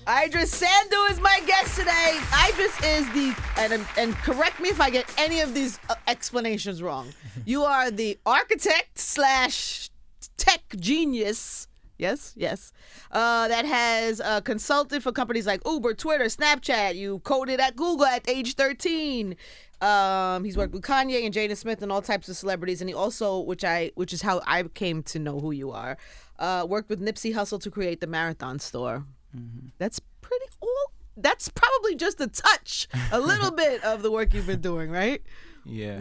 Iddris Sandu is my guest today. Iddris is and correct me if I get any of these explanations wrong. You are the architect / tech genius. Yes. That has consulted for companies like Uber, Twitter, Snapchat. You coded at Google at age 13. He's worked with Kanye and Jada Smith and all types of celebrities, and he also, which is how I came to know who you are, worked with Nipsey Hussle to create the Marathon Store. Mm-hmm. That's pretty cool. That's probably just a touch, a little bit of the work you've been doing, right? Yeah.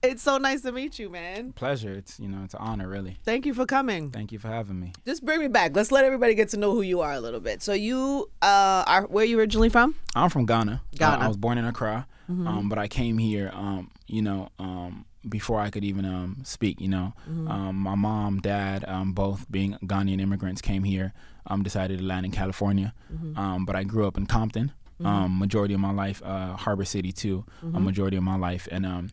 It's so nice to meet you, man. Pleasure. It's an honor, really. Thank you for coming. Thank you for having me. Just bring me back. Let's let everybody get to know who you are a little bit. So you are where are you originally from? I'm from Ghana. I was born in Accra, Mm-hmm. but I came here, before I could even speak. Mm-hmm. My mom, dad, both being Ghanaian immigrants, came here. Decided to land in California, Mm-hmm. but I grew up in Compton. Majority of my life, Harbor City too. Mm-hmm. A majority of my life, and and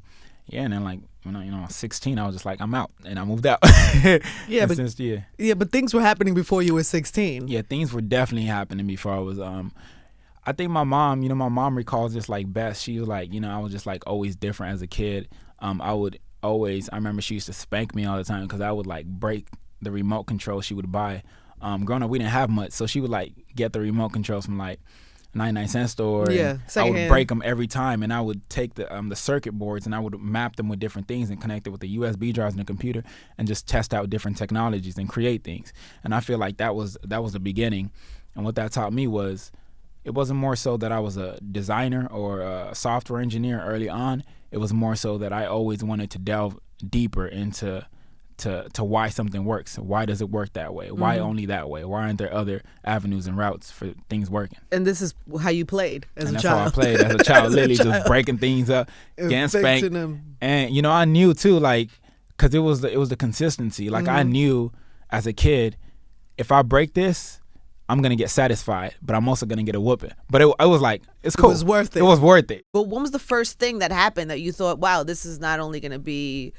then like when I was 16, I was just like, I'm out, and I moved out. But things were happening before you were 16. Yeah, things were definitely happening before I was. I think my mom, my mom recalls this like best. She was like, I was just like always different as a kid. I remember she used to spank me all the time because I would like break the remote control she would buy. Growing up, we didn't have much, so she would like get the remote controls from like 99-cent store. Yeah, I would break them every time, and I would take the circuit boards and I would map them with different things and connect it with the USB drives in the computer and just test out different technologies and create things. And I feel like that was the beginning. And what that taught me was it wasn't more so that I was a designer or a software engineer early on. It was more so that I always wanted to delve deeper into to why something works. Why does it work that way? Why only that way? Why aren't there other avenues and routes for things working? And this is how you played as a child. That's how I played as a child, literally just breaking things up, getting spanked. And I knew too, like, because it was the consistency. Like I knew as a kid, if I break this, I'm gonna get satisfied, but I'm also gonna get a whooping. But it was like, it's cool. It was worth it. It was worth it. But when was the first thing that happened that you thought, wow, this is not only gonna be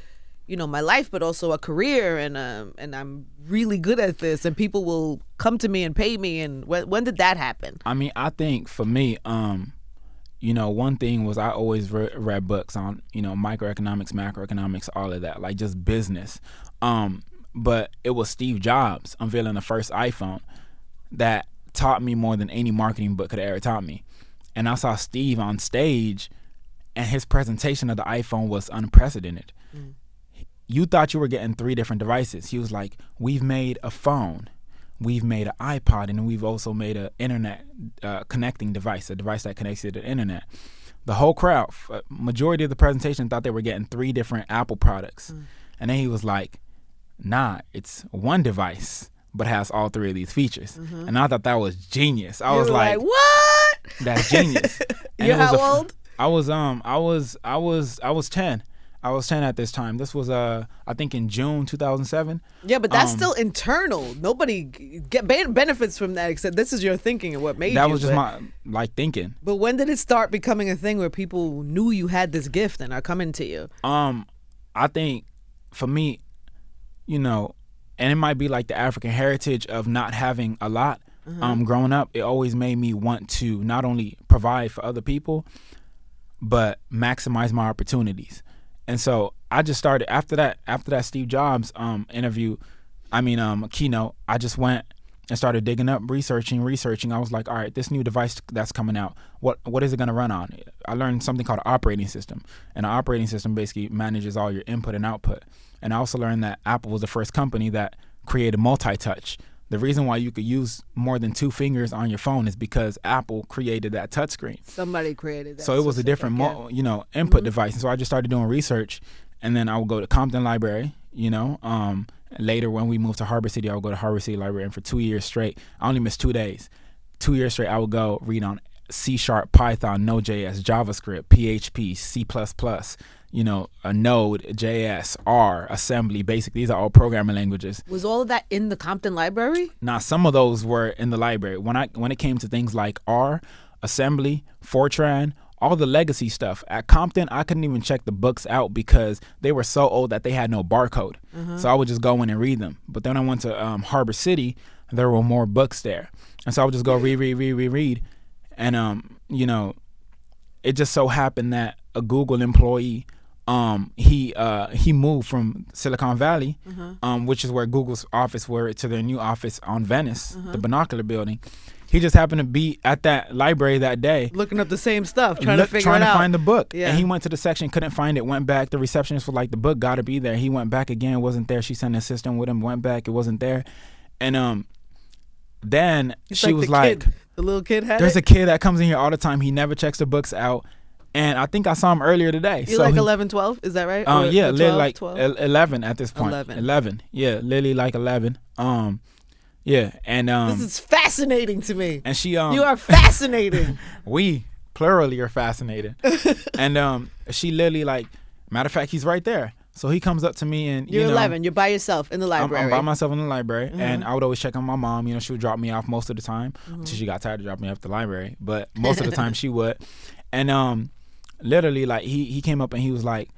my life, but also a career, and I'm really good at this, and people will come to me and pay me? And when did that happen? I mean, I think for me, one thing was I always read books on, microeconomics, macroeconomics, all of that, like just business. But it was Steve Jobs unveiling the first iPhone that taught me more than any marketing book could have ever taught me. And I saw Steve on stage, and his presentation of the iPhone was unprecedented. You thought you were getting 3 different devices. He was like, we've made a phone, we've made an iPod, and we've also made an internet connecting device, a device that connects to the internet. The whole crowd, majority of the presentation, thought they were getting 3 different Apple products. And then he was like, nah, it's one device, but has all 3 of these features. And I thought that was genius. I was like, what? That's genius. You're how old? I was 10. I was 10 at this time. This was, I think, in June 2007. Yeah, but that's still internal. Nobody benefits from that except this is your thinking and what made you. That was just my thinking. But when did it start becoming a thing where people knew you had this gift and are coming to you? I think for me, and it might be like the African heritage of not having a lot. Growing up, it always made me want to not only provide for other people, but maximize my opportunities. And so I just started after that Steve Jobs keynote. I just went and started digging up, researching. I was like, all right, this new device that's coming out, what is it going to run on? I learned something called an operating system, and an operating system basically manages all your input and output. And I also learned that Apple was the first company that created multi-touch. The reason why you could use more than 2 fingers on your phone is because Apple created that touchscreen. Somebody created that. So it was a different, input device. And so I just started doing research, and then I would go to Compton Library. Later when we moved to Harbor City, I would go to Harbor City Library, and for 2 years straight, I only missed 2 days. 2 years straight, I would go read on C#, Python, Node.js, JavaScript, PHP, C++. A Node, JS, R, Assembly, Basic. These are all programming languages. Was all of that in the Compton Library? Now, some of those were in the library. When it came to things like R, Assembly, Fortran, all the legacy stuff. At Compton, I couldn't even check the books out because they were so old that they had no barcode. So I would just go in and read them. But then I went to Harbor City. there were more books there. And so I would just go read. And, you know, it just so happened that a Google employee, he moved from Silicon Valley, which is where Google's office were, to their new office on Venice, the Binocular Building. He just happened to be at that library that day, looking up the same stuff, trying to find the book. Yeah. And he went to the section, couldn't find it, went back. The receptionist was like, the book got to be there. He went back again, it wasn't there. She sent an assistant with him, went back, it wasn't there. And then she was like, the little kid had there's a kid that comes in here all the time. He never checks the books out. And I think I saw him earlier today. You're like 11, 12? Is that right? Yeah, 12, Lily like 12? 11 at this point. 11. Yeah, Lily like 11. Yeah, and this is fascinating to me. And she you are fascinating. We plurally are fascinated. And she literally, like, matter of fact, he's right there. So he comes up to me and you're 11. You're by yourself in the library. I'm by myself in the library, and I would always check on my mom. You know, she would drop me off most of the time until she got tired of dropping me off at the library. But most of the time she would. And literally, like, he came up and he was like,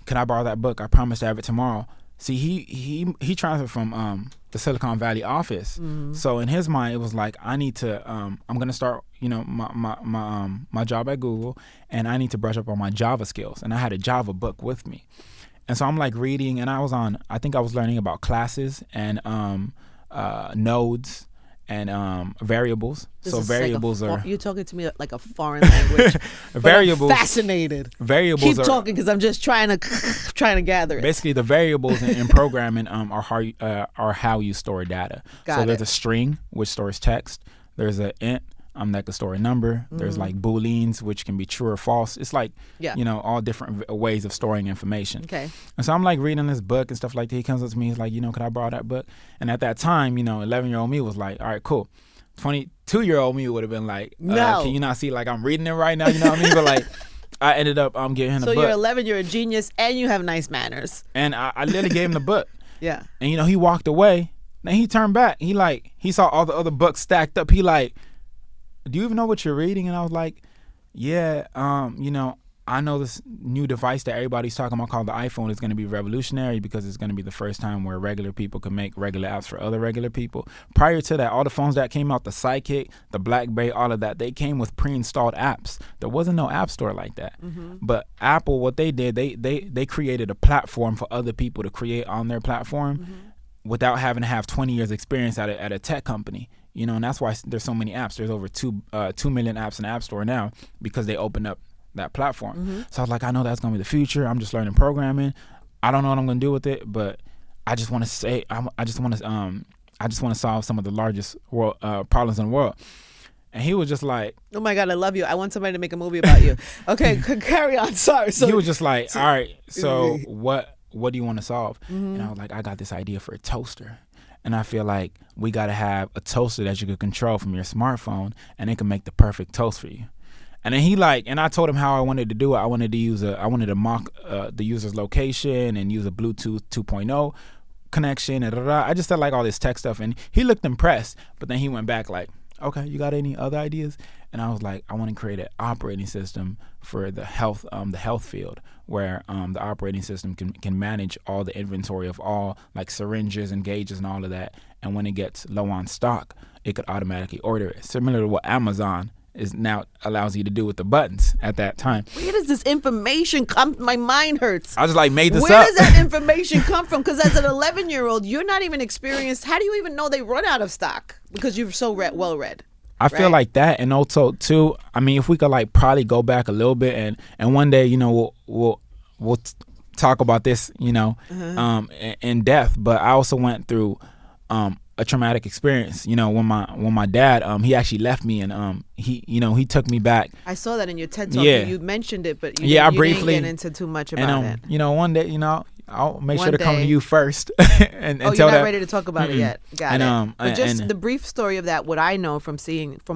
"Can I borrow that book? I promise to have it tomorrow." See, he transferred from the Silicon Valley office. So in his mind, it was like, I need to I'm gonna start, you know, my job at Google, and I need to brush up on my Java skills. And I had a Java book with me. And so I'm like reading, and I think I was learning about classes and nodes and variables. So variables are... You're talking to me like a foreign language. Variables. I'm fascinated. Variables Keep talking, because I'm just trying to gather it. Basically, the variables in programming are how you store data. There's a string, which stores text. There's an int, that could store a number. There's like booleans, which can be true or false. It's like, you know, all different ways of storing information. Okay. And so I'm like reading this book and stuff like that. He comes up to me, he's like, you know, could I borrow that book? And at that time, you know, 11-year-old me was like, all right, cool. 22-year-old me would have been like, no. Can you not see, like, I'm reading it right now? You know what I mean? But like, I ended up giving him the book. So you're 11, you're a genius, and you have nice manners. And I literally gave him the book. Yeah. And, you know, he walked away. Then he turned back. He saw all the other books stacked up. He like, do you even know what you're reading? And I was like, yeah, you know, I know this new device that everybody's talking about called the iPhone is going to be revolutionary because it's going to be the first time where regular people can make regular apps for other regular people. Prior to that, all the phones that came out, the Sidekick, the BlackBerry, all of that, they came with pre-installed apps. There wasn't no app store like that. But Apple, what they did, they created a platform for other people to create on their platform without having to have 20 years experience at a tech company. You know, and that's why there's so many apps. There's over 2 million apps in the App Store now because they opened up that platform. So I was like, I know that's gonna be the future. I'm just learning programming. I don't know what I'm gonna do with it, but I just want to say, I just want to solve some of the largest problems in the world. And he was just like, oh my God, I love you. I want somebody to make a movie about you. Okay, carry on. Sorry. So he was just like, all right, so what do you want to solve? And I was like, I got this idea for a toaster. And I feel like we got to have a toaster that you could control from your smartphone, and it can make the perfect toast for you. And then and I told him how I wanted to do it. I wanted to mock the user's location and use a Bluetooth 2.0 connection. I just said like all this tech stuff, and he looked impressed. But then he went back like, okay, you got any other ideas? And I was like, I want to create an operating system for the health field, where the operating system can manage all the inventory of all like syringes and gauges and all of that. And when it gets low on stock, it could automatically order it, similar to what Amazon is now allows you to do with the buttons at that time. Where does this information come? My mind hurts. I just like made this Where up. does that information come from? Because as an 11-year-old, you're not even experienced. How do you even know they run out of stock? Because you're so well read. I feel like that, and also too, I mean, if we could like probably go back a little bit, and one day, you know, we'll talk about this, you know, in depth. But I also went through a traumatic experience, you know, when my dad he actually left me, and he took me back. I saw that in your TED Talk. Yeah. You mentioned it, but I didn't briefly get into too much about it. You know, one day, you know, I'll make One sure to come to day. you first. and you're tell not that. ready to talk about it yet. Got And, it. But just and- the brief story of that, what I know from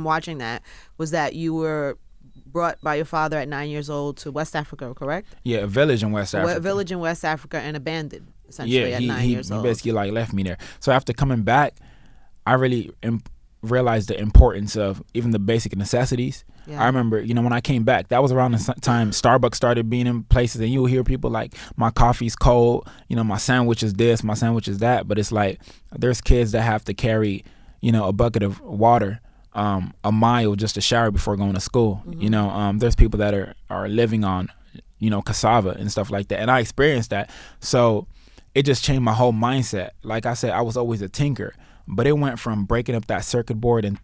watching that, was that you were brought by your father at 9 years old to West Africa, correct? Yeah, a village in West Africa. A village in West Africa, and abandoned, essentially, at 9 years old. He basically like left me there. So after coming back, I really realized the importance of even the basic necessities. Yeah. I remember, you know, when I came back, that was around the time Starbucks started being in places, and you would hear people like, my coffee's cold, you know, my sandwich is this, my sandwich is that. But it's like, there's kids that have to carry, a bucket of water a mile just to shower before going to school. There's people that are living on cassava and stuff like that, and I experienced that. So it just changed my whole mindset. Like I said, I was always a tinker, but it went from breaking up that circuit board and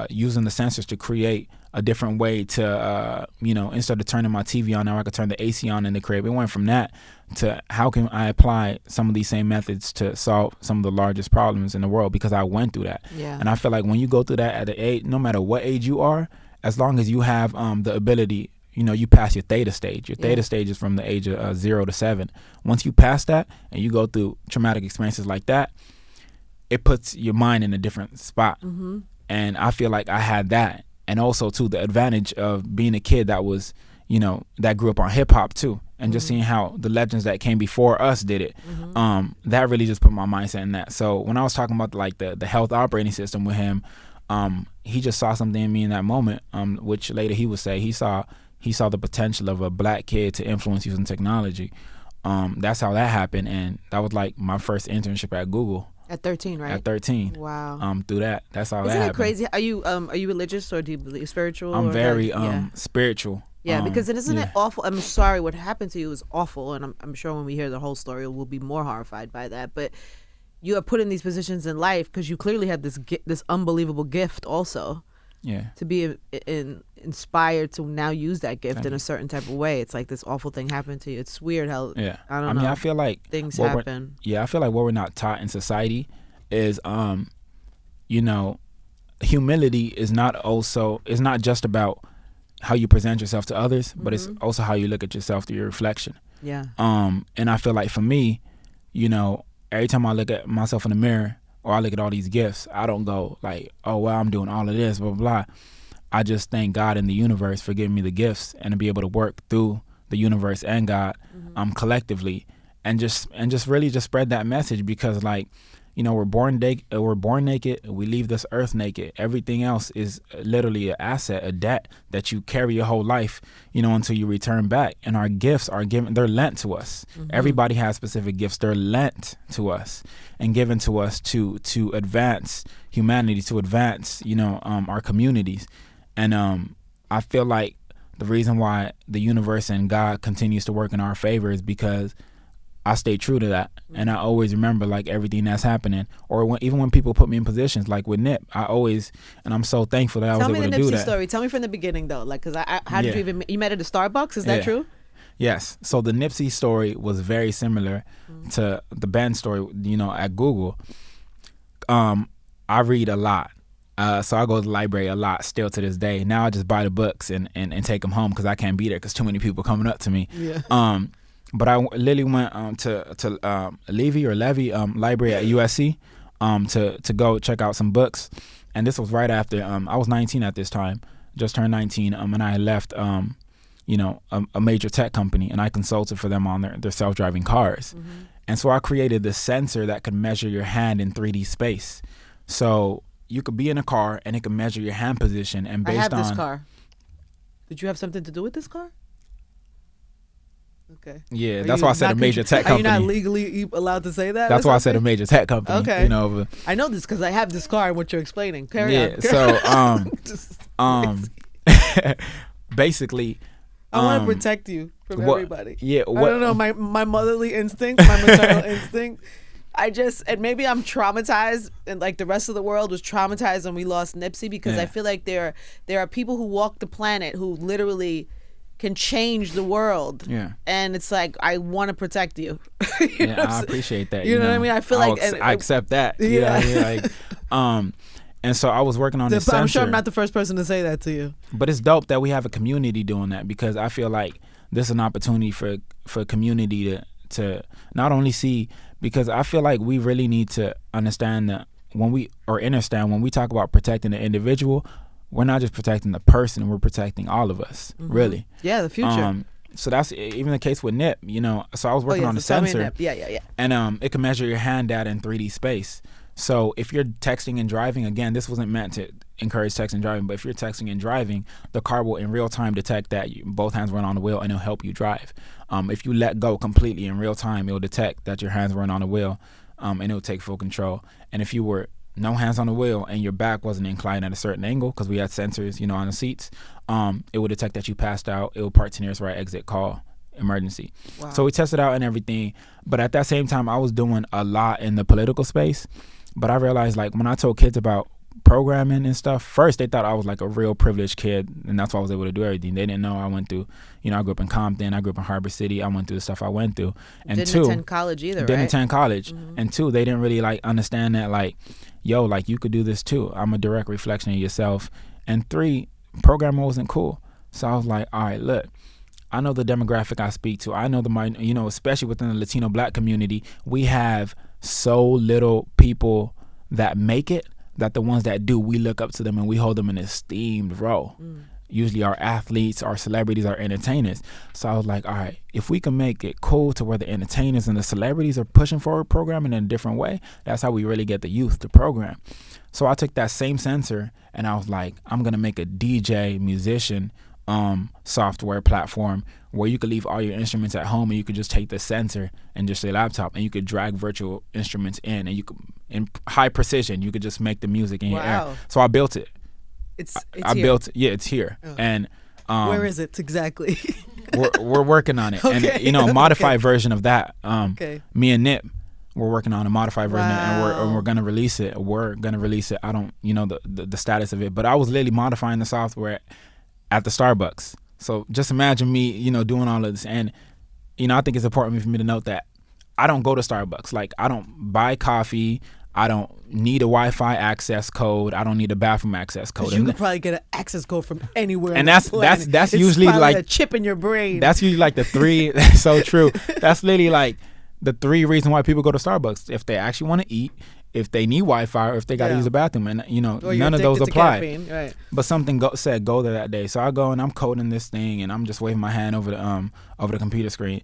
using the sensors to create a different way to instead of turning my TV on, now I could turn the AC on in the crib. It went from that to how can I apply some of these same methods to solve some of the largest problems in the world, because I went through that. Yeah. And I feel like when you go through that at the age, no matter what age you are, as long as you have the ability, you pass your theta stage. Your theta stage is from the age of 0 to 7. Once you pass that and you go through traumatic experiences like that, it puts your mind in a different spot. Mm-hmm. And I feel like I had that. And also, too, the advantage of being a kid that was, that grew up on hip hop, too. And just seeing how the legends that came before us did it. That really just put my mindset in that. So when I was talking about like the health operating system with him, he just saw something in me in that moment, which later he would say he saw the potential of a black kid to influence using technology. That's how that happened. And that was like my first internship at Google. At 13, right? At 13. Wow. Through that. That's how Isn't that it happened. crazy? Are you religious, or do you believe spiritual? I'm or very like, spiritual. Yeah, because isn't yeah. it awful? I'm sorry, what happened to you is awful, and I'm sure when we hear the whole story, we'll be more horrified by that. But you are put in these positions in life because you clearly have this unbelievable gift also. Yeah. To be inspired to now use that gift in a certain type of way. It's like this awful thing happened to you. It's weird how I don't know. I feel like things happen. I feel like what we're not taught in society is humility is not just about how you present yourself to others, but it's also how you look at yourself through your reflection. Yeah. And I feel like for me, every time I look at myself in the mirror or I look at all these gifts, I don't go like, oh, well, I'm doing all of this, blah, blah, blah. I just thank God and the universe for giving me the gifts and to be able to work through the universe and God collectively and just really just spread that message, because like, we're born naked, we leave this earth naked. Everything else is literally an asset, a debt that you carry your whole life, until you return back. And our gifts are they're lent to us. Everybody has specific gifts. They're lent to us and given to us to advance humanity, to advance, our communities. And I feel like the reason why the universe and God continues to work in our favor is because I stay true to that, and I always remember like everything that's happening. Or even when people put me in positions like with Nip, and I'm so thankful that I was able to do that. Tell me the Nipsey story. Tell me from the beginning though, like, because how did you met at a Starbucks? Is that true? Yes. So the Nipsey story was very similar to the Ben story. At Google, I read a lot. So I go to the library a lot still to this day. Now I just buy the books and take them home because I can't be there because too many people coming up to me. Yeah. But I literally went to Levy library at USC to go check out some books. And this was right after I was 19 at this time, just turned 19, and I had left a major tech company, and I consulted for them on their self-driving cars. And so I created this sensor that could measure your hand in 3D space. So you could be in a car and it could measure your hand position, and based on... I have this car. Did you have something to do with this car? Okay. Yeah, that's why I said a major tech company. Are you not legally allowed to say that? That's why I said a major tech company. Okay. I know this because I have this car and what you're explaining. Carry on. So basically, I want to protect you from everybody. Yeah. I don't know, my motherly instinct, my maternal instinct. And maybe I'm traumatized, and like the rest of the world was traumatized when we lost Nipsey, because I feel like there are people who walk the planet who literally can change the world. Yeah. And it's like, I want to protect you. I appreciate that. You know what I mean? I feel like I accept that. Yeah. You know what I mean? Like, and so I was working on this sensor. I'm sure I'm not the first person to say that to you. But it's dope that we have a community doing that, because I feel like this is an opportunity for community to not only see, because I feel like we really need to understand that when we talk about protecting the individual, we're not just protecting the person, we're protecting all of us, really. Yeah, the future. So that's even the case with Nip, So I was working on the sensor. Yeah. And it can measure your hand data in 3D space. So if you're texting and driving, again, this wasn't meant to encourage texting and driving, but if you're texting and driving, the car will in real time detect that both hands weren't on the wheel, and it'll help you drive. If you let go completely in real time, it'll detect that your hands weren't on the wheel, and it'll take full control. And if you were no hands on the wheel, and your back wasn't inclined at a certain angle, because we had sensors, on the seats, it would detect that you passed out. It would part to nearest right exit, call emergency. Wow. So we tested out and everything. But at that same time, I was doing a lot in the political space. But I realized, like, when I told kids about programming and stuff, first they thought I was like a real privileged kid, and that's why I was able to do everything. They didn't know I went through, I grew up in Compton, I grew up in Harbor City, I went through the stuff I went through. And didn't attend college either, didn't right? attend college. And two, they didn't really like understand that, like, yo, like, you could do this too. I'm a direct reflection of yourself. And three, programming wasn't cool. So I was like, all right, look, I know the demographic I speak to. I know especially within the Latino Black community, we have so little people that make it, that the ones that do, we look up to them and we hold them in esteemed role. Usually our athletes, our celebrities, our entertainers. So I was like, all right, if we can make it cool to where the entertainers and the celebrities are pushing forward programming in a different way, that's how we really get the youth to program. So I took that same sensor and I was like, I'm going to make a DJ musician software platform where you could leave all your instruments at home and you could just take the sensor and just your laptop and you could drag virtual instruments in, and you could, in high precision, you could just make the music in your ear. So I built it. I built it. Yeah, it's here. Oh. And where is it exactly? we're working on it. Okay. And modified version of that. Me and Nip, we're working on a modified version, and we're gonna release it. I don't the status of it, but I was literally modifying the software at the Starbucks. So just imagine me, doing all of this. And, I think it's important for me to note that I don't go to Starbucks. Like, I don't buy coffee. I don't need a Wi-Fi access code. I don't need a bathroom access code. You could probably get an access code from anywhere. And that's it's usually like a chip in your brain. That's usually like the three. That's so true. That's literally like the three reasons why people go to Starbucks: if they actually want to eat, if they need Wi-Fi, or if they got to use a bathroom. And none of those apply. Caffeine, right. But something said go there that day. So I go and I'm coding this thing, and I'm just waving my hand over the computer screen,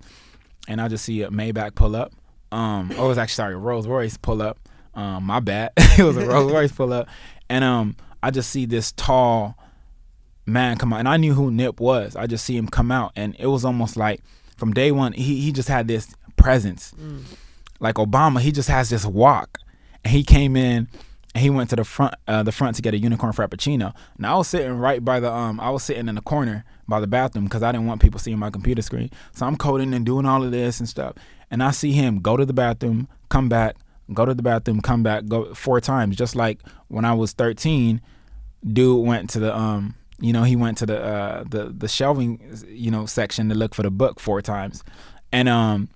and I just see a Maybach pull up. It was actually, Rolls Royce pull up. My bad. It was a Rolls Royce pull up, and I just see this tall man come out, and I knew who Nip was. I just see him come out, and it was almost like from day one he just had this presence, like Obama. He just has this walk, and he came in and he went to the front to get a unicorn frappuccino. Now I was sitting right by I was sitting in the corner by the bathroom because I didn't want people seeing my computer screen. So I'm coding and doing all of this and stuff, and I see him go to the bathroom, come back. Go to the bathroom, come back, go 4 times. Just like when I was 13, dude went to the he went to the shelving section to look for the book 4 times, and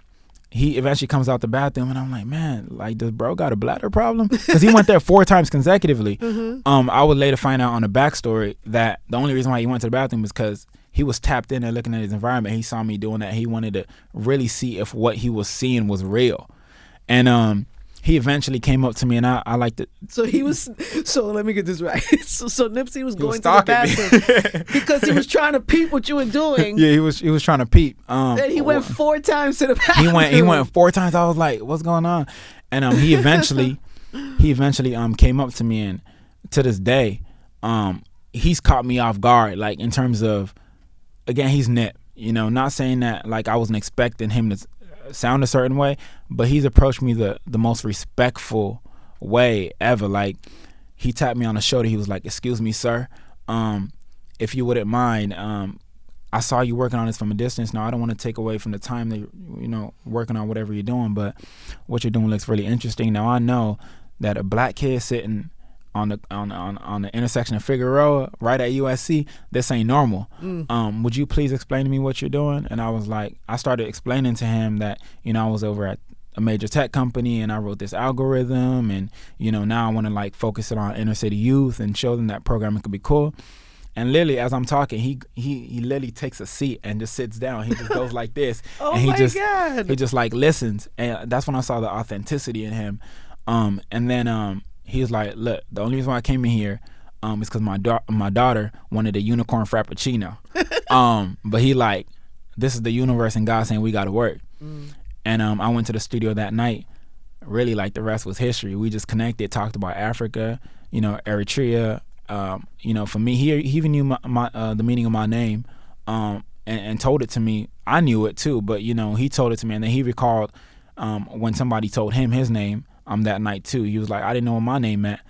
he eventually comes out the bathroom, and I'm like, man, like, does bro got a bladder problem? Because he went there 4 times consecutively. I would later find out on the backstory that the only reason why he went to the bathroom is because he was tapped in and looking at his environment. He saw me doing that. He wanted to really see if what he was seeing was real, and he eventually came up to me, and I liked it. So let me get this right. So Nipsey was going to the bathroom because he was trying to peep what you were doing. Yeah, he was trying to peep. And he went 4 times to the bathroom. He went 4 times. I was like, what's going on? And he eventually came up to me, and to this day, he's caught me off guard, like, in terms of, again, he's Nip. Not saying that like I wasn't expecting him to sound a certain way, but he's approached me the most respectful way ever. Like, he tapped me on the shoulder. He was like, excuse me, sir, if you wouldn't mind, I saw you working on this from a distance. Now, I don't want to take away from the time that you're working on whatever you're doing, but what you're doing looks really interesting. Now, I know that a black kid sitting on the intersection of Figueroa right at USC, this ain't normal. Would you please explain to me what you're doing? And I was like, I started explaining to him that I was over at a major tech company, and I wrote this algorithm, and now I want to like focus it on inner city youth and show them that programming could be cool. And literally, as I'm talking, he literally takes a seat and just sits down. He just goes like this. And he just like listens, and that's when I saw the authenticity in him. And then he was like, look, the only reason why I came in here is because my daughter wanted a unicorn frappuccino. But he like, this is the universe and God saying we got to work. And I went to the studio that night. Really, like, the rest was history. We just connected, talked about Africa, Eritrea. For me, he even knew the meaning of my name, and told it to me. I knew it too, but he told it to me, and then he recalled when somebody told him his name. that night too. He was like, I didn't know what my name meant.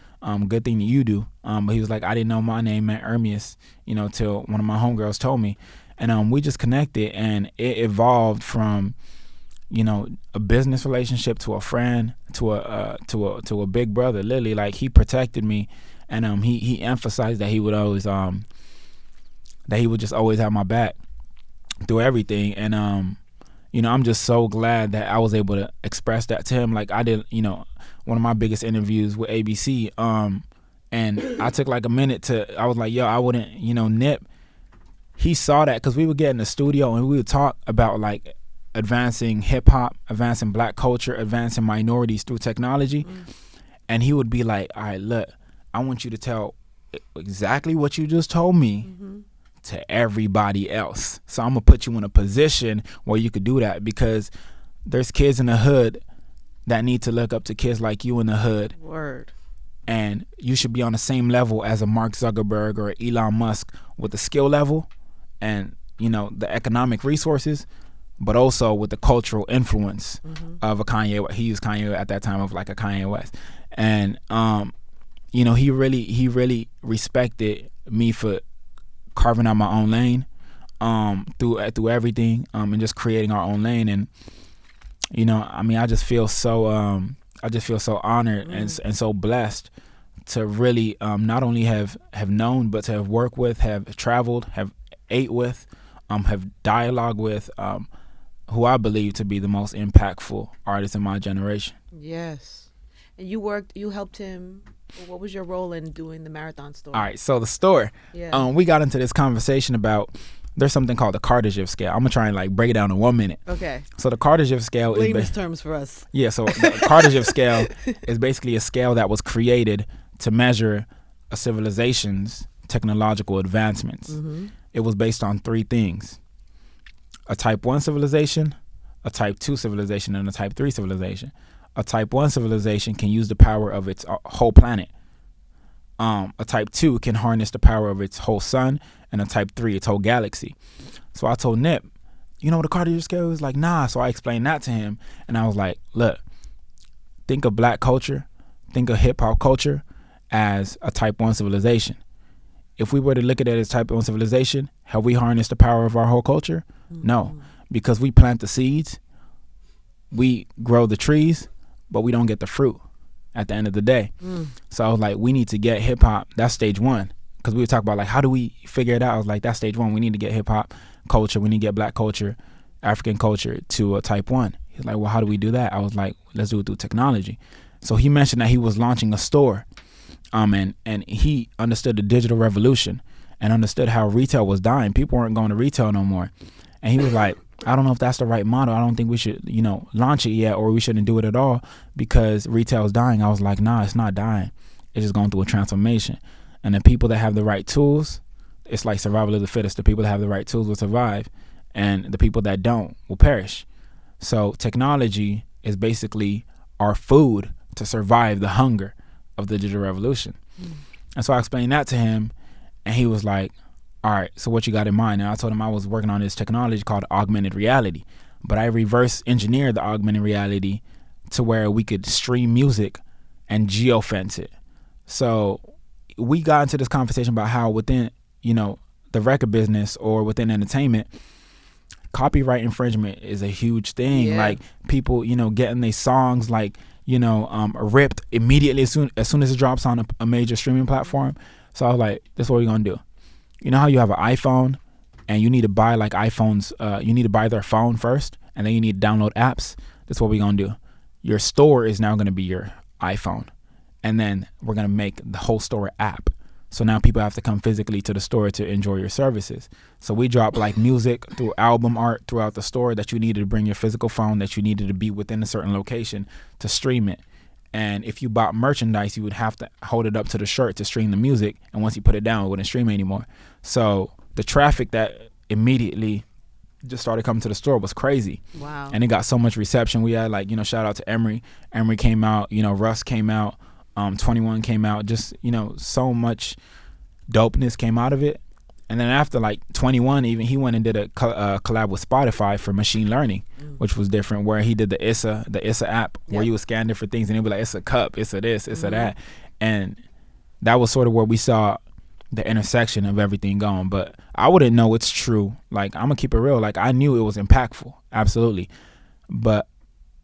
Good thing that you do. But he was like, I didn't know my name meant Ermius, till one of my homegirls told me. And we just connected, and it evolved from, a business relationship to a friend to a big brother. Literally, like, he protected me, and he emphasized that he would always just always have my back through everything. And I'm just so glad that I was able to express that to him. Like I did, one of my biggest interviews with ABC. And I took like a minute I was like, yo, I wouldn't, Nip. He saw that because we would get in the studio and we would talk about like advancing hip hop, advancing black culture, advancing minorities through technology. And he would be like, all right, look, I want you to tell exactly what you just told me to everybody else. So I'm gonna put you in a position where you could do that, because there's kids in the hood that need to look up to kids like you in the hood. Word. And you should be on the same level as a Mark Zuckerberg or Elon Musk with the skill level and the economic resources, but also with the cultural influence of a Kanye. He used Kanye at that time of like a Kanye West. And he really respected me for carving out my own lane through everything, and just creating our own lane. And I just feel so honored and so blessed to really not only have known, but to have worked with, have traveled, have ate with, have dialogued with who I believe to be the most impactful artists in my generation. Yes. And you helped him. What was your role in doing the marathon store? All right, so the store. Yeah. We got into this conversation about, there's something called the Kardashev scale. I'm gonna try and like break it down in 1 minute. Okay. So the Kardashev scale layman's terms for us. Yeah. So the Kardashev scale is basically a scale that was created to measure a civilization's technological advancements. It was based on 3 things: a type 1 civilization, a type 2 civilization, and a type 3 civilization. A type 1 civilization can use the power of its whole planet. A type 2 can harness the power of its whole sun, and a type 3 its whole galaxy. So I told Nip, you know what a Kardashev scale is? Like, nah. So I explained that to him, and I was like, look, think of black culture, think of hip hop culture as a type 1 civilization. If we were to look at it as type 1 civilization, have we harnessed the power of our whole culture? No, because we plant the seeds, we grow the trees, but we don't get the fruit at the end of the day. So I was like, we need to get hip hop. That's stage 1. Because we would talk about like, how do we figure it out? I was like, that's stage 1. We need to get hip hop culture. We need to get black culture, African culture to a type 1. He's like, well, how do we do that? I was like, let's do it through technology. So he mentioned that he was launching a store. And he understood the digital revolution and understood how retail was dying. People weren't going to retail no more. And he was like, I don't know if that's the right model. I don't think we should, launch it yet, or we shouldn't do it at all because retail is dying. I was like, nah, it's not dying. It's just going through a transformation. And the people that have the right tools, it's like survival of the fittest. The people that have the right tools will survive, and the people that don't will perish. So technology is basically our food to survive the hunger of the digital revolution. And so I explained that to him, and he was like, all right, so what you got in mind? And I told him I was working on this technology called augmented reality, but I reverse engineered the augmented reality to where we could stream music and geofence it. So we got into this conversation about how within, the record business or within entertainment, copyright infringement is a huge thing. Yeah. Like people, getting their songs like, ripped immediately as soon as it drops on a major streaming platform. So I was like, this is what we're going to do. You know how you have an iPhone and you need to buy like iPhones, you need to buy their phone first and then you need to download apps? That's what we're going to do. Your store is now going to be your iPhone, and then we're going to make the whole store app. So now people have to come physically to the store to enjoy your services. So we drop like music through album art throughout the store that you needed to bring your physical phone, that you needed to be within a certain location to stream it. And if you bought merchandise, you would have to hold it up to the shirt to stream the music. And once you put it down, it wouldn't stream anymore. So the traffic that immediately just started coming to the store was crazy. Wow. And it got so much reception. We had like, shout out to Emery. Emery came out, Russ came out, 21 came out. Just, so much dopeness came out of it. And then after like 21, even he went and did a collab with Spotify for machine learning, which was different. Where he did the Issa app, where you would scan different things, and he'd be like, "It's a cup, it's a this, it's a that," and that was sort of where we saw the intersection of everything going. But I wouldn't know it's true. Like, I'm gonna keep it real. Like, I knew it was impactful, absolutely, but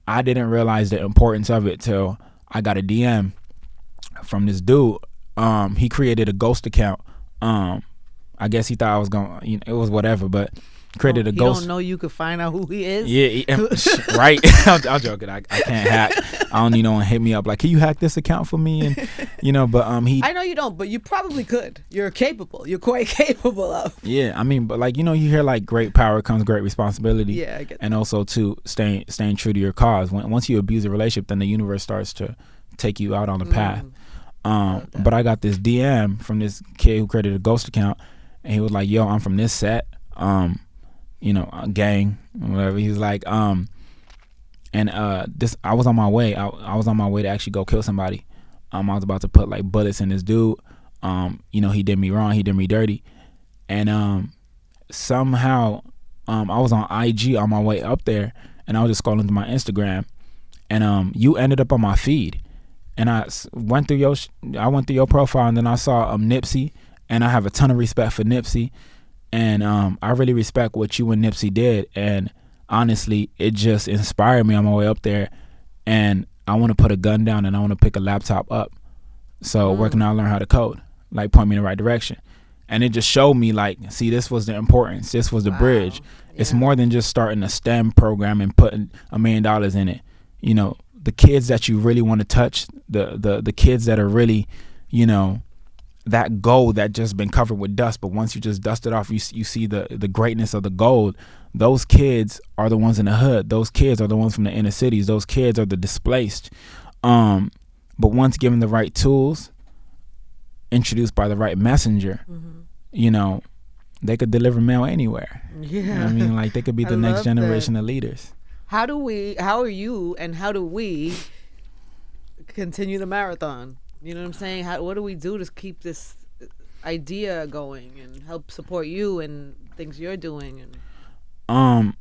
I didn't realize the importance of it till I got a DM from this dude. He created a ghost account. I guess he thought I was going, it was whatever, but created a ghost. Don't know you could find out who he is? Yeah, right. I'm joking. I can't hack. I don't need no one hit me up like, can you hack this account for me? And, but he. I know you don't, but you probably could. You're capable. You're quite capable of. Yeah, I mean, but like, you hear like great power comes great responsibility. Yeah, I get that. And also to staying true to your cause. Once you abuse a relationship, then the universe starts to take you out on the path. But I got this DM from this kid who created a ghost account, and he was like, "Yo, I'm from this set, gang, whatever." He was like, this. I was on my way. I was on my way to actually go kill somebody. I was about to put like bullets in this dude. He did me wrong. He did me dirty, and somehow, I was on IG on my way up there, and I was just scrolling through my Instagram, and you ended up on my feed. And I went through your profile, and then I saw Nipsey, and I have a ton of respect for Nipsey, and I really respect what you and Nipsey did, and honestly, it just inspired me on my way up there, and I want to put a gun down, and I want to pick a laptop up. So where can I learn how to code? Like, point me in the right direction. And it just showed me, like, see, this was the importance. This was the bridge. Yeah. It's more than just starting a STEM program and putting $1 million in it. The kids that you really want to touch, the kids that are really, that gold that just been covered with dust, but once you just dust it off, you see the greatness of the gold. Those kids are the ones in the hood. Those kids are the ones from the inner cities. Those kids are the displaced. But once given the right tools, introduced by the right messenger, they could deliver mail anywhere. Yeah. Like, they could be the next generation of leaders. How are you and how do we continue the marathon? You know what I'm saying? What do we do to keep this idea going and help support you and things you're doing? And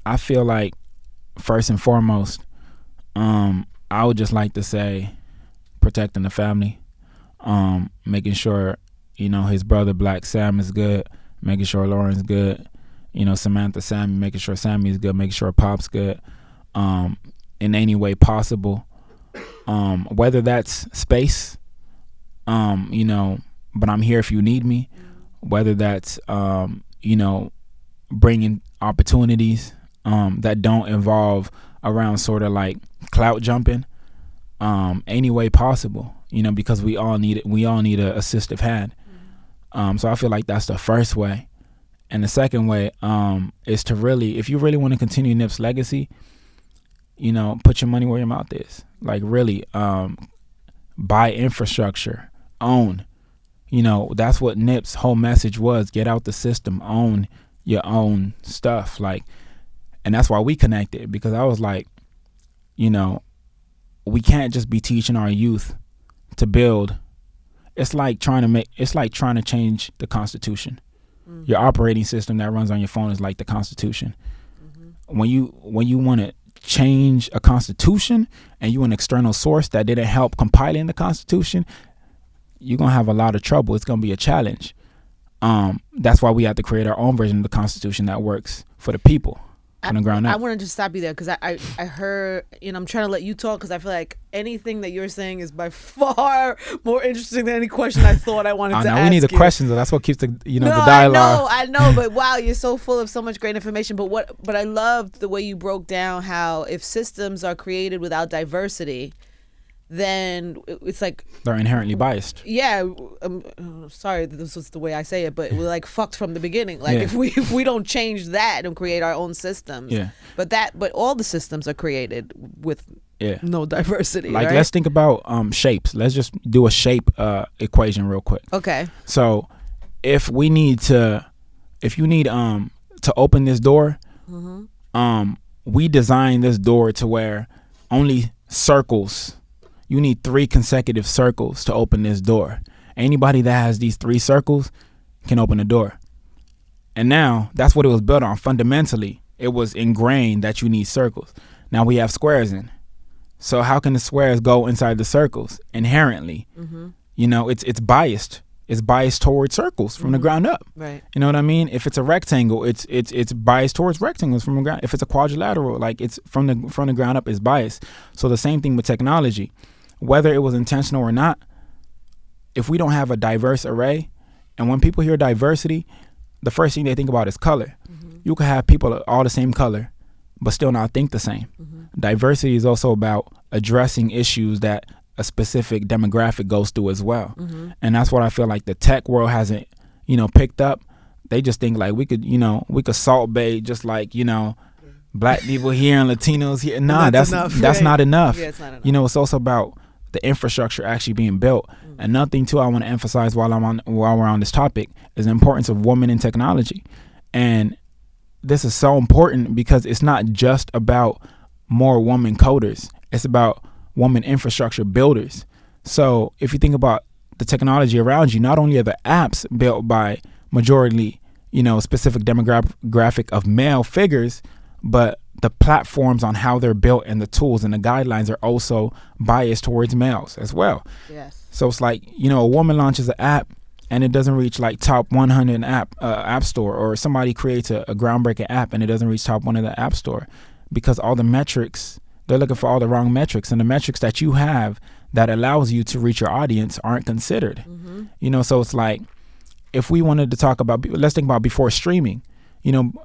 I feel like, first and foremost, I would just like to say protecting the family, making sure, his brother Black Sam is good, making sure Lauren's good, Samantha, Sammy, making sure Sammy's good, making sure Pop's good, in any way possible. Whether that's space, but I'm here if you need me. Whether that's, bringing opportunities that don't involve around sort of like clout jumping, any way possible, because we all need a assistive hand. So I feel like that's the first way. And the second way is to really, if you really want to continue Nip's legacy, put your money where your mouth is. Like, really, buy infrastructure, own. That's what Nip's whole message was. Get out the system, own your own stuff. Like, and that's why we connected, because I was like, we can't just be teaching our youth to build. It's like trying to change the Constitution. Your operating system that runs on your phone is like the Constitution. When you want to change a constitution and you an external source that didn't help compiling the Constitution, you're gonna have a lot of trouble. It's gonna be a challenge. That's why we have to create our own version of the Constitution that works for the people from the ground up. I want to just stop you there because I heard, I'm trying to let you talk because I feel like anything that you're saying is by far more interesting than any question I thought I wanted to ask. We need the questions. That's what keeps the dialogue. I know, but wow, you're so full of so much great information. But I loved the way you broke down how if systems are created without diversity, then it's like they're inherently biased. Yeah, sorry that this was the way I say it, but we're like fucked from the beginning. Like if we don't change that and create our own systems. Yeah. But all the systems are created with no diversity. Like, right? Let's think about shapes. Let's just do a shape equation real quick. Okay. So if you need to open this door, we designed this door to where only circles. You need 3 consecutive circles to open this door. Anybody that has these 3 circles can open the door. And now that's what it was built on. Fundamentally, it was ingrained that you need circles. Now we have squares in. So how can the squares go inside the circles inherently? You know, it's biased. It's biased towards circles from the ground up. Right. You know what I mean? If it's a rectangle, it's biased towards rectangles from the ground. If it's a quadrilateral, like it's from the ground up, it's biased. So the same thing with technology, whether it was intentional or not. If we don't have a diverse array, and when people hear diversity, the first thing they think about is color. You could have people all the same color, but still not think the same. Diversity is also about addressing issues that a specific demographic goes through as well. And that's what I feel like the tech world hasn't, picked up. They just think like we could salt bait just like, black people here and Latinos here. Nah, that's not enough. Yeah, it's not enough. It's also about the infrastructure actually being built. Another thing too I want to emphasize while we're on this topic is the importance of women in technology. And this is so important because it's not just about more women coders. It's about woman infrastructure builders. So if you think about the technology around you, not only are the apps built by majority, specific demographic of male figures, but the platforms on how they're built and the tools and the guidelines are also biased towards males as well. Yes. So it's like, a woman launches an app and it doesn't reach like top 100 app store, or somebody creates a groundbreaking app and it doesn't reach top 1 of the app store because all the metrics, they're looking for all the wrong metrics, and the metrics that you have that allows you to reach your audience aren't considered. So it's like, if we wanted to talk about, let's think about before streaming.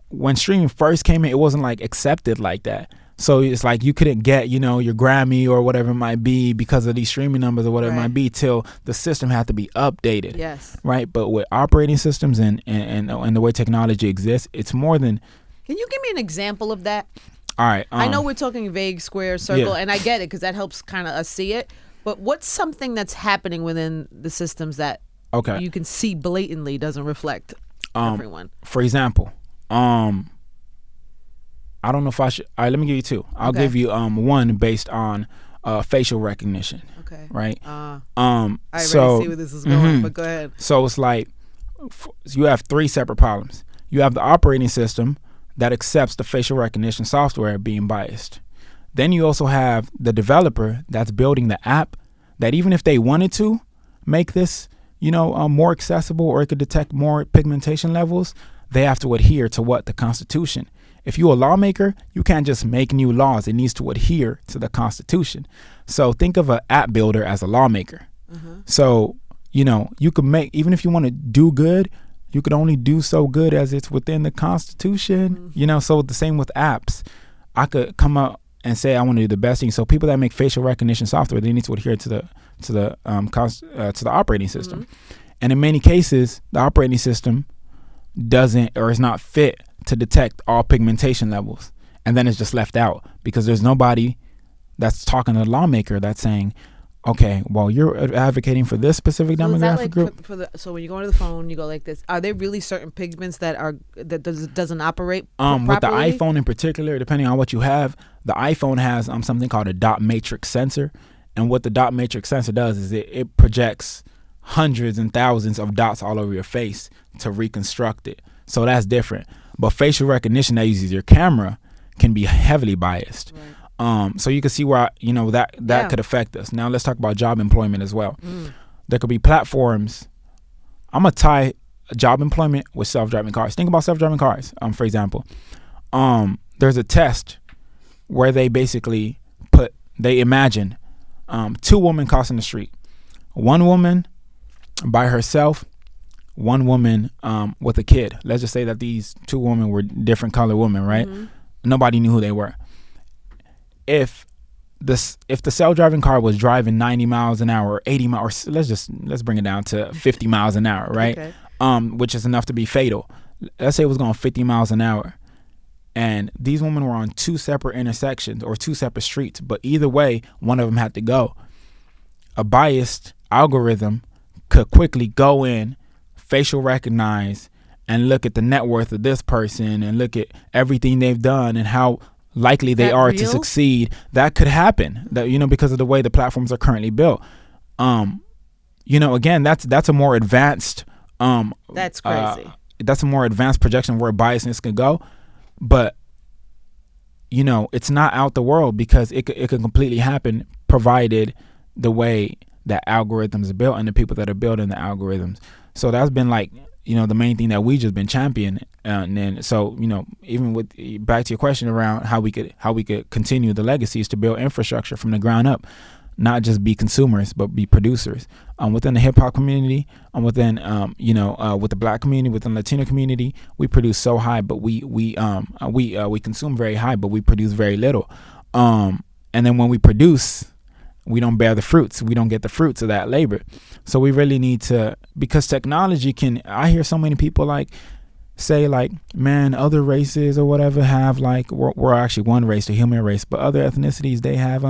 When streaming first came in, it wasn't like accepted like that. So it's like you couldn't get, your Grammy or whatever it might be because of these streaming numbers or whatever it might be till the system had to be updated. Yes. Right. But with operating systems and the way technology exists, it's more than. Can you give me an example of that? All right. I know we're talking vague, square, circle, and I get it because that helps kind of us see it. But what's something that's happening within the systems that you can see blatantly doesn't reflect everyone? For example, I don't know if I should. All right, let me give you two. I'll give you one based on facial recognition. Okay. Right. I already see where this is going, but go ahead. So it's like you have three separate problems. You have the operating system that accepts the facial recognition software being biased. Then you also have the developer that's building the app that even if they wanted to make this, more accessible, or it could detect more pigmentation levels, they have to adhere to the Constitution. If you're a lawmaker, you can't just make new laws. It needs to adhere to the Constitution. So think of an app builder as a lawmaker. So, you could make, even if you want to do good, you could only do so good as it's within the Constitution. So the same with apps. I could come out and say I want to do the best thing. So people that make facial recognition software, they need to adhere to the operating system. And in many cases, the operating system doesn't, or is not fit to detect all pigmentation levels, and then it's just left out because there's nobody that's talking to the lawmaker that's saying, okay, well, you're advocating for this specific demographic group. So when you go into the phone, you go like this. Are there really certain pigments that doesn't operate properly? With the iPhone in particular, depending on what you have, the iPhone has something called a dot matrix sensor, and what the dot matrix sensor does is it projects hundreds and thousands of dots all over your face to reconstruct it. So that's different. But facial recognition that uses your camera can be heavily biased. Right. So you can see where that could affect us. Now let's talk about job employment as well. There could be platforms. I'm gonna tie job employment with self-driving cars. Think about self-driving cars. For example, there's a test where they basically imagine two women crossing the street. One woman by herself, one woman with a kid. Let's just say that these two women were different color women, right? Nobody knew who they were. If the self-driving car was driving 90 miles an hour or 80 miles, or let's bring it down to 50 miles an hour, right? Okay. Which is enough to be fatal. Let's say it was going 50 miles an hour, and these women were on two separate intersections or two separate streets, but either way, one of them had to go. A biased algorithm could quickly go in, facial recognize, and look at the net worth of this person and look at everything they've done and how likely they are to succeed. That could happen, because of the way the platforms are currently built. Again, that's a more advanced That's crazy. That's a more advanced projection of where biasness can go, but it's not out the world, because it could completely happen, provided the way that algorithms are built and the people that are building the algorithms. So that's been like the main thing that we just been championing, and then so even with back to your question around how we could continue the legacy is to build infrastructure from the ground up, not just be consumers but be producers within the hip hop community, within with the Black community, within the Latino community. We produce so high, but we consume very high, but we produce very little. And then when we produce, we don't bear the fruits. We don't get the fruits of that labor. So we really need to, because technology I hear so many people say man, other races or whatever have we're actually one race, the human race, but other ethnicities, they have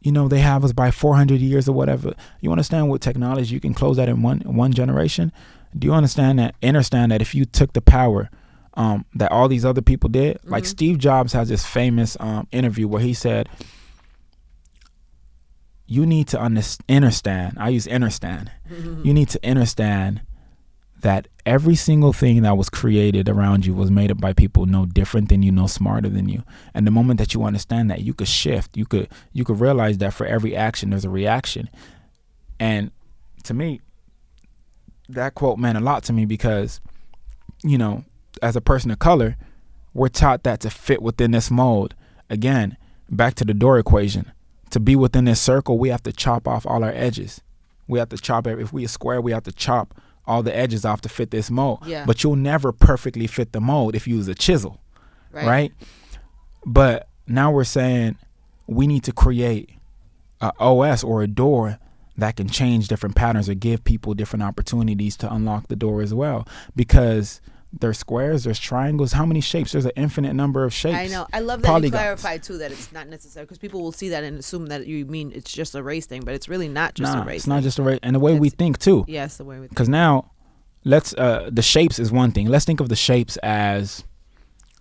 they have us by 400 years or whatever. You understand with technology, you can close that in one generation. Do you understand that if you took the power that all these other people did, like Steve Jobs has this famous interview where he said, you need to understand, I use understand, you need to understand that every single thing that was created around you was made up by people no different than you, no smarter than you. And the moment that you understand that, you could shift. You could realize that for every action, there's a reaction. And to me, that quote meant a lot to me, because, as a person of color, we're taught that to fit within this mold. Again, back to the door equation. To be within this circle, we have to chop off all our edges. We have to chop if we are square, we have to chop all the edges off to fit this mold. Yeah. But you'll never perfectly fit the mold if you use a chisel, right? But now we're saying we need to create a OS or a door that can change different patterns or give people different opportunities to unlock the door as well. Because there's squares, there's triangles. How many shapes? There's an infinite number of shapes. I know. I love that polygons. You clarify too that it's not necessary, because people will see that and assume that you mean it's just a race thing, but it's really not just a race it's thing. not just a race. And the way we think too. Yes, the way we think. Because now, let's the shapes is one thing. Let's think of the shapes as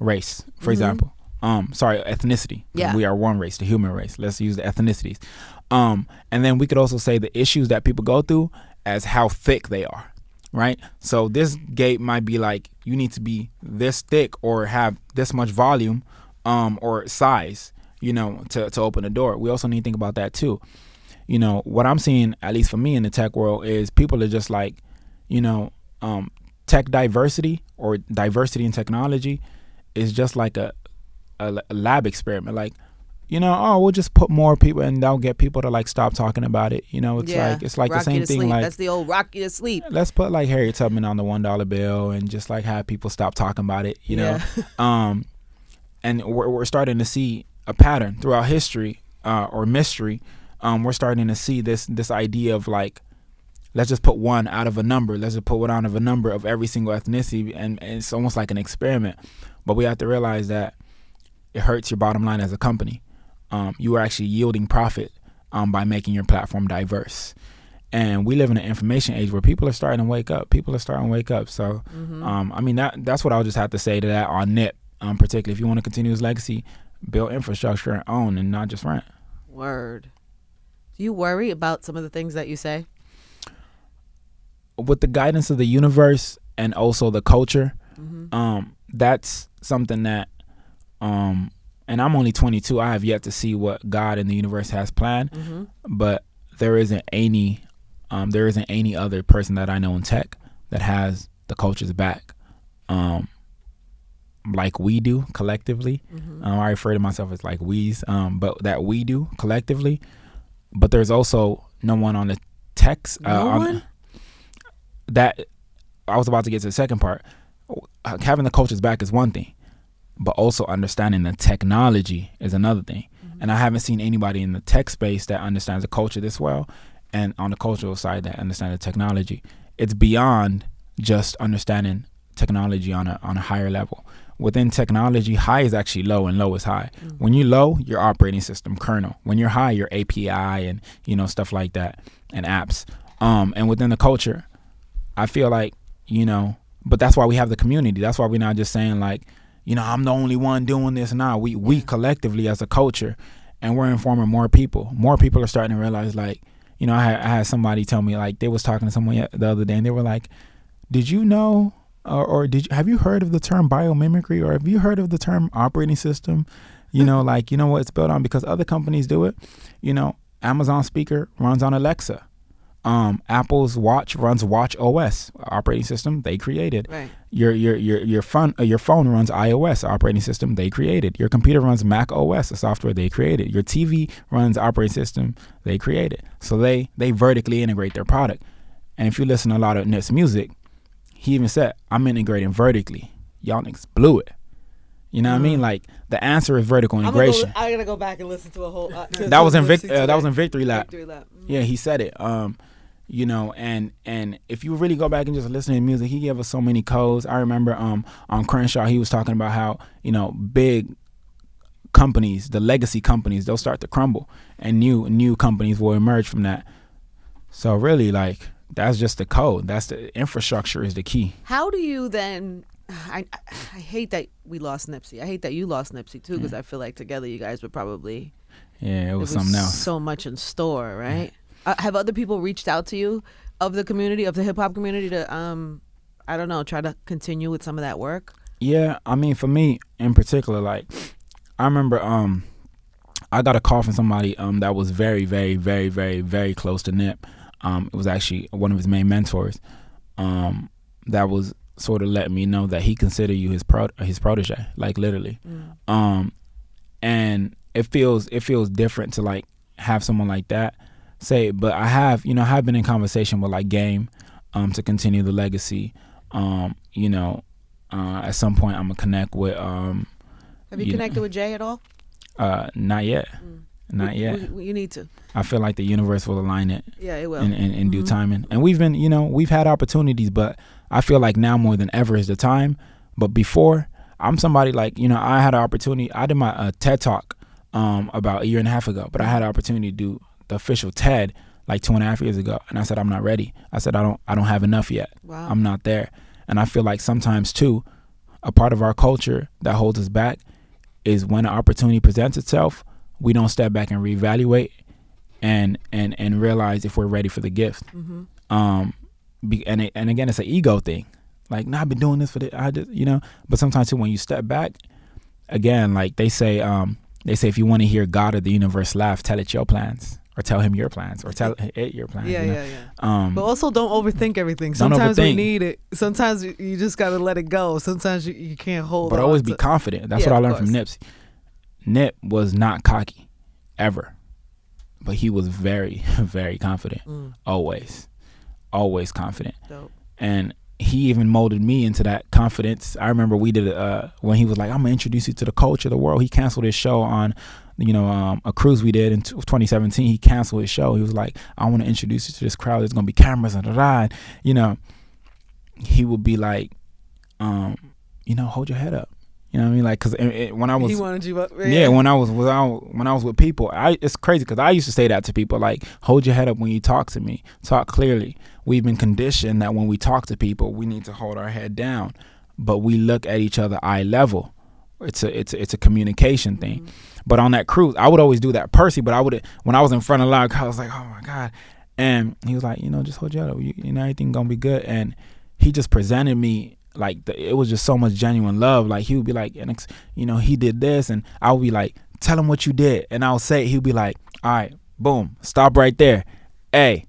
race, for example. Ethnicity. Yeah. We are one race, the human race. Let's use the ethnicities. And then we could also say the issues that people go through as how thick they are. Right. So this gate might be like, you need to be this thick or have this much volume or size, to open the door. We also need to think about that too. What I'm seeing, at least for me in the tech world, is people are just tech diversity or diversity in technology is just like a lab experiment. We'll just put more people and that'll get people to stop talking about it. It's like the same thing. That's the old rock you to sleep. Let's put Harriet Tubman on the $1 bill and just have people stop talking about it. And we're starting to see a pattern throughout history or mystery. We're starting to see this idea of let's just put one out of a number. Let's just put one out of a number of every single ethnicity, and it's almost like an experiment. But we have to realize that it hurts your bottom line as a company. You are actually yielding profit by making your platform diverse. And we live in an information age where people are starting to wake up. So, that's what I'll just have to say to that on Nip, particularly. If you want to continue his legacy, build infrastructure and own and not just rent. Word. Do you worry about some of the things that you say? With the guidance of the universe and also the culture, that's something that... and I'm only 22. I have yet to see what God and the universe has planned, but there isn't any other person that I know in tech that has the culture's back, like we do collectively. I refer to myself as we's, but that we do collectively. But there's also no one on the techs. That I was about to get to the second part. Having the culture's back is one thing, but also understanding the technology is another thing. And I haven't seen anybody in the tech space that understands the culture this well, and on the cultural side that understands the technology. It's beyond just understanding technology on a higher level. Within technology, high is actually low and low is high. When you're low, your operating system kernel. When you're high, your API and stuff like that and apps. And within the culture, I feel but that's why we have the community. That's why we're not just saying I'm the only one doing this now. We collectively as a culture, and we're informing more people. More people are starting to realize I had somebody tell me they was talking to someone the other day, and they were like, did you know, or have you heard of the term biomimicry, or have you heard of the term operating system? You know, like, you know what it's built on, because other companies do it. You know, Amazon speaker runs on Alexa. Apple's watch runs Watch OS operating system they created. Right. Your phone runs iOS operating system they created. Your computer runs Mac OS, a software they created. Your TV runs operating system they created. So they vertically integrate their product. And if you listen to a lot of Nipsey music, he even said, "I'm integrating vertically. Y'all niggas blew it." You know what I mean? Like, the answer is vertical integration. I gotta go back and listen to a whole. That was in Victory Lap. Victory Lap. Yeah, he said it. You know, and if you really go back and just listen to music, he gave us so many codes. I remember on Crenshaw, he was talking about how, you know, big companies, the legacy companies, they'll start to crumble, and new companies will emerge from that. So really, like, that's just the code. That's the infrastructure is the key. How do you then? I hate that we lost Nipsey. I hate that you lost Nipsey too, because I feel like together you guys would probably. Yeah, it was something else. So much in store, right? Have other people reached out to you of the community, of the hip hop community, to I don't know, try to continue with some of that work? Yeah, I mean, for me in particular, like, I remember I got a call from somebody that was very, very, very, very, very close to Nip. It was actually one of his main mentors. That was sort of letting me know that he considered you his protege, like, literally. And it feels different to, like, have someone like that say, but I have been in conversation with, like, Game to continue the legacy. You know, at some point I'm gonna connect with have you connected with Jay at all? Not yet. Not yet. You need to. I feel like the universe will align it. Yeah, it will. In due timing. And we've had opportunities, but I feel like now more than ever is the time. But before, I'm somebody, like, you know, I had an opportunity. I did my TED Talk about a year and a half ago, but I had an opportunity to do the official TED like 2.5 years ago, and I said, I'm not ready. I said, I don't have enough yet. Wow. I'm not there. And I feel like sometimes too, a part of our culture that holds us back is when an opportunity presents itself, we don't step back and reevaluate and realize if we're ready for the gift. And again, it's an ego thing. Like, I've been doing this but sometimes too, when you step back, again, like they say if you want to hear God or the universe laugh, tell it your plans, or tell him your plans, or tell it your plans. Yeah. But also don't overthink everything. Sometimes we need it. Sometimes you just got to let it go. Sometimes you can't hold on. But always be confident. That's what I learned from Nipsey. Nip was not cocky, ever. But he was very, very confident. Always confident. Dope. And he even molded me into that confidence. I remember we did when he was like, I'm gonna introduce you to the culture of the world. He canceled his show on, a cruise we did in 2017. He canceled his show. He was like, I want to introduce you to this crowd. There's gonna be cameras and ride. He would be like, hold your head up. You know what I mean? Like, cause when I was, he wanted you up. Yeah, when I was with people, it's crazy because I used to say that to people, like, hold your head up when you talk to me, talk clearly. We've been conditioned that when we talk to people, we need to hold our head down, but we look at each other eye level. It's a communication thing. But on that cruise, I would always do that, Percy. But when I was in front of a lot of crowds, I was like, oh my God, and he was like, just hold your head up, everything gonna be good. And he just presented me. Like, it was just so much genuine love. Like, he would be like, he did this, and I would be like, tell him what you did, and I'll say, he'd be like, all right, boom, stop right there. Hey,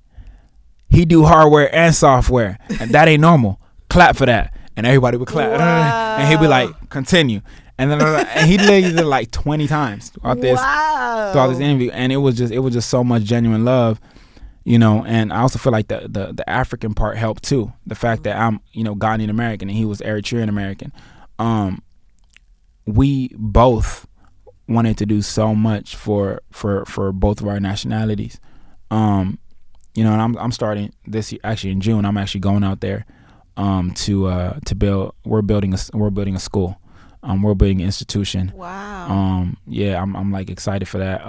he do hardware and software, and that ain't normal. Clap for that, and everybody would clap. Wow. And he'd be like, continue, and then and he literally did it like 20 times throughout this interview, and it was just so much genuine love. And I also feel like the African part helped too. The fact that I'm, Ghanaian American and he was Eritrean American. We both wanted to do so much for both of our nationalities. And I'm starting this year, actually in June. I'm actually going out there to build. We're building a school. We're building an institution. Wow. I'm like excited for that.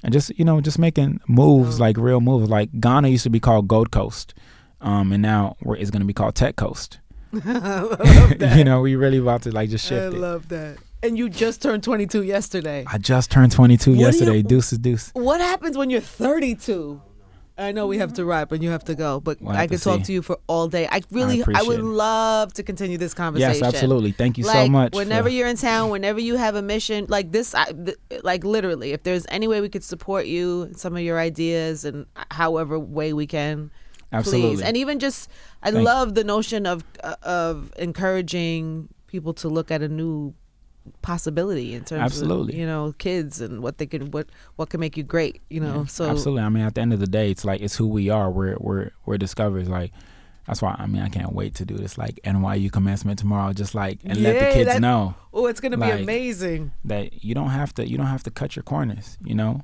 And just making moves, like real moves. Like, Ghana used to be called Gold Coast, and now it's going to be called Tech Coast. I love that. We really about to, like, just shift it. I love that. And you just turned 22 yesterday. I just turned 22 yesterday. Deuces. What happens when you're 32? I know we have to wrap and you have to go, but We'll I have could to talk see. to you for all day. I appreciate would it. love to continue this conversation. Yes, absolutely. Thank you so Like, much. whenever you're in town, whenever you have a mission like this, like literally, if there's any way we could support you, some of your ideas, and however way we can, Absolutely. please. And even just, I Thank love the notion of encouraging people to look at a new possibility in terms Absolutely. of, you know, kids and what they can, what can make you great, you know. Yeah, So absolutely. I mean, at the end of the day, it's like it's who we are. We're discovered. Like that's why. I mean, I can't wait to do this like NYU commencement tomorrow. Just like and let the kids know. Oh, it's gonna like, be amazing. That you don't have to cut your corners. You know,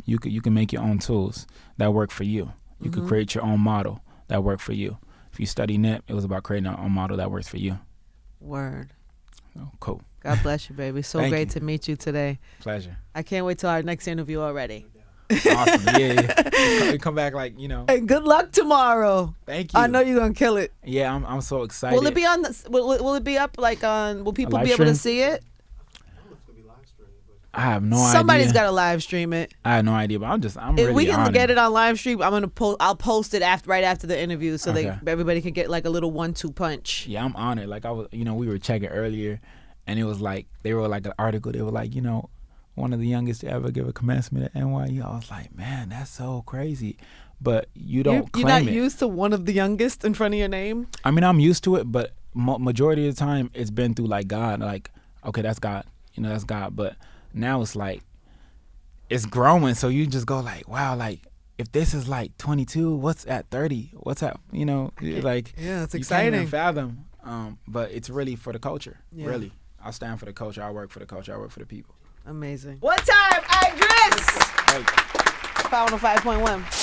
you can make your own tools that work for you. You could create your own model that work for you. If you study Nip, it was about creating our own model that works for you. Word. Oh, cool. God bless you, baby. So Thank great you. to meet you today. Pleasure. I can't wait till our next interview already. Awesome. Yeah. We come back like, you know. And good luck tomorrow. Thank you. I know you're gonna kill it. Yeah, I'm so excited. Will it be on? Will it be up like on? Will people live be able to stream? see it? I have no idea. Somebody's got to live stream it. I have no idea, but I'm If really we can honored. get it on live stream, I'll post it right after the interview, so Okay. everybody can get like a little 1-2 punch. Yeah, I'm honored. Like I was, you know, we were checking earlier, and it was like they wrote like an article. They were like, you know, one of the youngest to ever give a commencement at NYU. I was like, man, that's so crazy. But you don't You're claim not it. used to one of the youngest in front of your name. I mean, I'm used to it, but majority of the time it's been through like God. Like, okay, that's God. You know, that's God. But now it's like it's growing. So you just go like, wow, like if this is like 22, what's at 30? What's at, you know, like Yeah, it's you can't even exciting. fathom. But it's really for the culture. Yeah. Really, I stand for the culture. I work for the culture. I work for the people. Amazing. What time, Iddris? Hey. 505.1.